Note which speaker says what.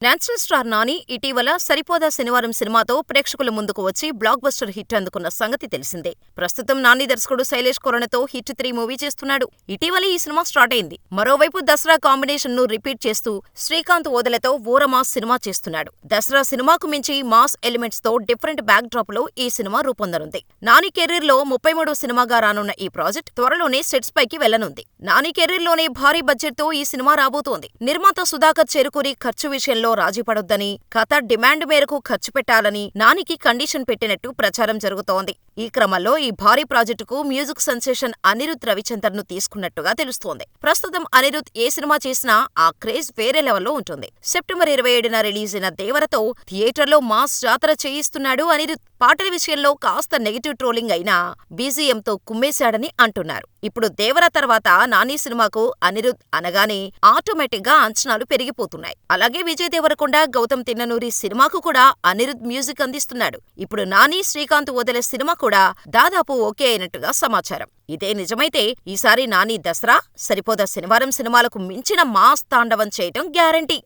Speaker 1: Natural star Nani ఇటీవల సరిపోదా శనివారం సినిమాతో ప్రేక్షకుల ముందుకు వచ్చి బ్లాక్ బస్టర్ హిట్ అందుకున్న సంగతి తెలిసిందే. ప్రస్తుతం నాని దర్శకుడు శైలేష్ కొరణతో హిట్ 3 మూవీ చేస్తున్నాడు. ఇటీవలే ఈ సినిమా స్టార్ట్ అయింది. మరోవైపు దసరా కాంబినేషన్ ను రిపీట్ చేస్తూ శ్రీకాంత్ ఓదెలతో ఊరమాస్ సినిమా చేస్తున్నాడు. దసరా సినిమాకు మించి మాస్ ఎలిమెంట్స్ తో డిఫరెంట్ బ్యాక్ డ్రాప్ లో ఈ సినిమా రూపొందనుంది. నాని కెరీర్ లో 33వ సినిమాగా రానున్న ఈ ప్రాజెక్ట్ త్వరలోనే సెట్స్ పైకి వెళ్లనుంది. నాని కెరీర్ లోనే భారీ బడ్జెట్ తో ఈ సినిమా రాబోతోంది. నిర్మాత సుధాకర్ చెరుకూరి ఖర్చు విషయంలో రాజీపడొద్దని, కథ డిమాండ్ మేరకు ఖర్చు పెట్టాలని నానికి కండిషన్ పెట్టినట్టు ప్రచారం జరుగుతోంది. ఈ క్రమంలో ఈ భారీ ప్రాజెక్టుకు మ్యూజిక్ సెన్సేషన్ అనిరుద్ రవిచందర్ ను తీసుకున్నట్టుగా తెలుస్తోంది. ప్రస్తుతం అనిరుద్ ఏ సినిమా చేసినా ఆ క్రేజ్ వేరే లెవెల్లో ఉంటుంది. సెప్టెంబర్ 27న రిలీజ్ అయిన దేవరతో థియేటర్లో మాస్ జాతర చేయిస్తున్నాడు అనిరుద్. పాటల విషయంలో కాస్త నెగిటివ్ ట్రోలింగ్ అయినా బీజీఎంతో కుమ్మేశాడని అంటున్నారు. ఇప్పుడు దేవర తర్వాత నాని సినిమాకు అనిరుద్ అనగానే ఆటోమేటిక్ గా అంచనాలు పెరిగిపోతున్నాయి. అలాగే విజయ్ దేవరకొండ, గౌతమ్ తిన్ననూరి సినిమాకు కూడా అనిరుద్ మ్యూజిక్ అందిస్తున్నాడు. ఇప్పుడు నాని, శ్రీకాంత్ ఓదెల సినిమా కూడా దాదాపు ఓకే అయినట్టుగా సమాచారం. ఇదే నిజమైతే ఈసారి నాని దసరా, సరిపోదా శనివారం సినిమాలకు మించిన మాస్ తాండవం చేయటం గ్యారంటీ.